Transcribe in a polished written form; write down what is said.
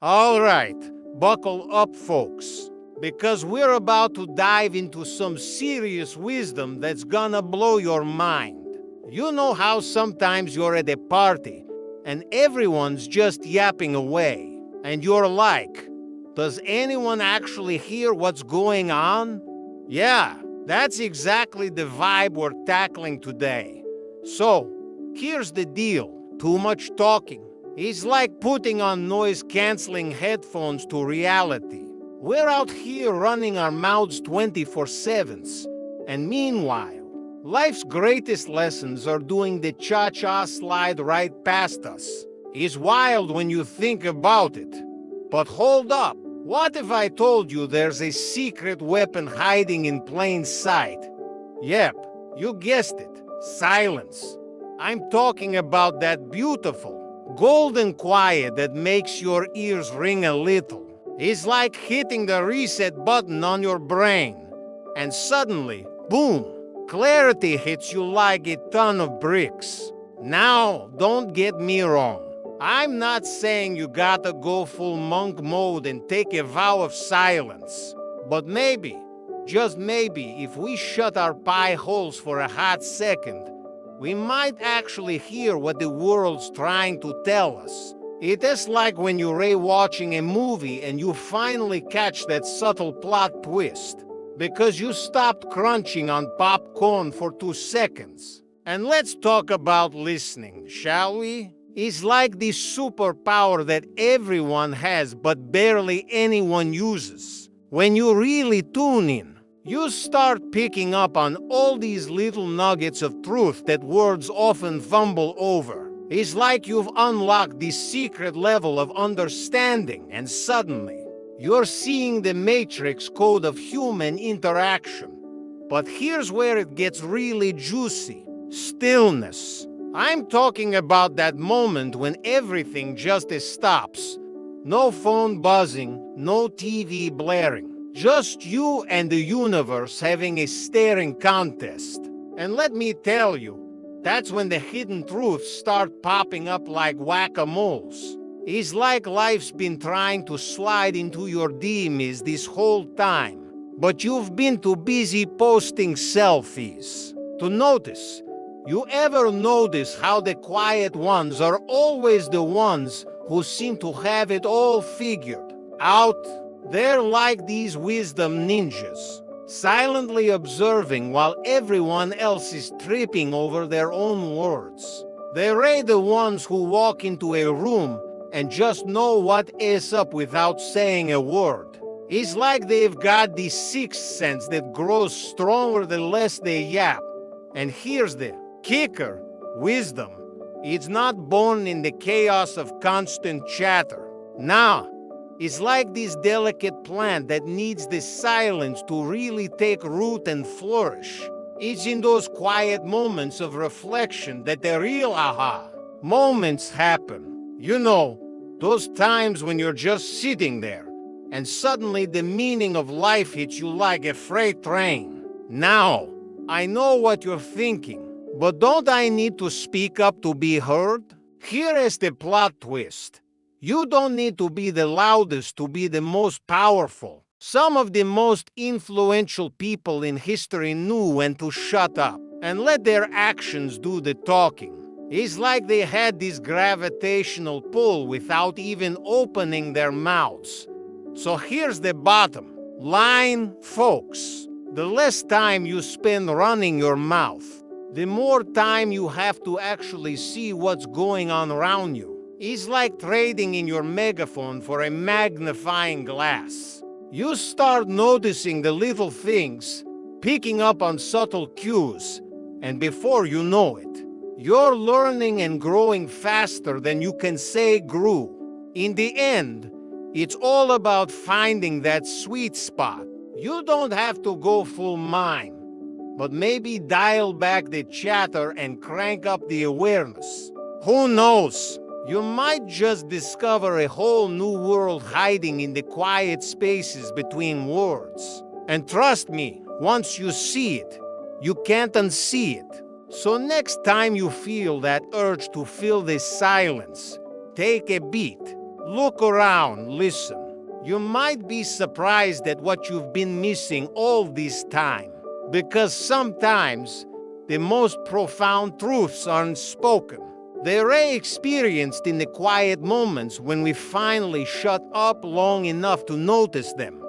All right, buckle up, folks, because we're about to dive into some serious wisdom that's gonna blow your mind. You know how sometimes you're at a party and everyone's just yapping away, and you're like, does anyone actually hear what's going on? Yeah, that's exactly the vibe we're tackling today. So, here's the deal. Too much talking is like putting on noise-canceling headphones to reality. We're out here running our mouths 24/7s, and meanwhile, life's greatest lessons are doing the cha-cha slide right past us. It's wild when you think about it. But hold up, what if I told you there's a secret weapon hiding in plain sight? Yep, you guessed it, silence. I'm talking about that beautiful, golden quiet that makes your ears ring a little. It's like hitting the reset button on your brain, and suddenly, boom, clarity hits you like a ton of bricks. Now, don't get me wrong. I'm not saying you gotta go full monk mode and take a vow of silence. But maybe, just maybe, if we shut our pie holes for a hot second, we might actually hear what the world's trying to tell us. It is like when you're rewatching a movie and you finally catch that subtle plot twist, because you stopped crunching on popcorn for 2 seconds. And let's talk about listening, shall we? It's like this superpower that everyone has but barely anyone uses. When you really tune in, you start picking up on all these little nuggets of truth that words often fumble over. It's like you've unlocked this secret level of understanding, and suddenly, you're seeing the matrix code of human interaction. But here's where it gets really juicy: stillness. I'm talking about that moment when everything just stops. No phone buzzing, no TV blaring. Just you and the universe having a staring contest. And let me tell you, that's when the hidden truths start popping up like whack-a-moles. It's like life's been trying to slide into your DMs this whole time, but you've been too busy posting selfies to notice. You ever notice how the quiet ones are always the ones who seem to have it all figured out? They're like these wisdom ninjas, silently observing while everyone else is tripping over their own words. They're the ones who walk into a room and just know what is up without saying a word. It's like they've got this sixth sense that grows stronger the less they yap. And here's the kicker: wisdom. It's not born in the chaos of constant chatter. Nah, it's like this delicate plant that needs the silence to really take root and flourish. It's in those quiet moments of reflection that the real aha moments happen. You know, those times when you're just sitting there, and suddenly the meaning of life hits you like a freight train. Now, I know what you're thinking. But don't I need to speak up to be heard? Here is the plot twist. You don't need to be the loudest to be the most powerful. Some of the most influential people in history knew when to shut up and let their actions do the talking. It's like they had this gravitational pull without even opening their mouths. So here's the bottom line, folks. The less time you spend running your mouth, the more time you have to actually see what's going on around you. It's like trading in your megaphone for a magnifying glass. You start noticing the little things, picking up on subtle cues, and before you know it, you're learning and growing faster than you can say grew. In the end, it's all about finding that sweet spot. You don't have to go full mime, but maybe dial back the chatter and crank up the awareness. Who knows? You might just discover a whole new world hiding in the quiet spaces between words. And trust me, once you see it, you can't unsee it. So next time you feel that urge to fill this silence, take a beat. Look around, listen. You might be surprised at what you've been missing all this time, because sometimes the most profound truths aren't spoken. They're experienced in the quiet moments when we finally shut up long enough to notice them.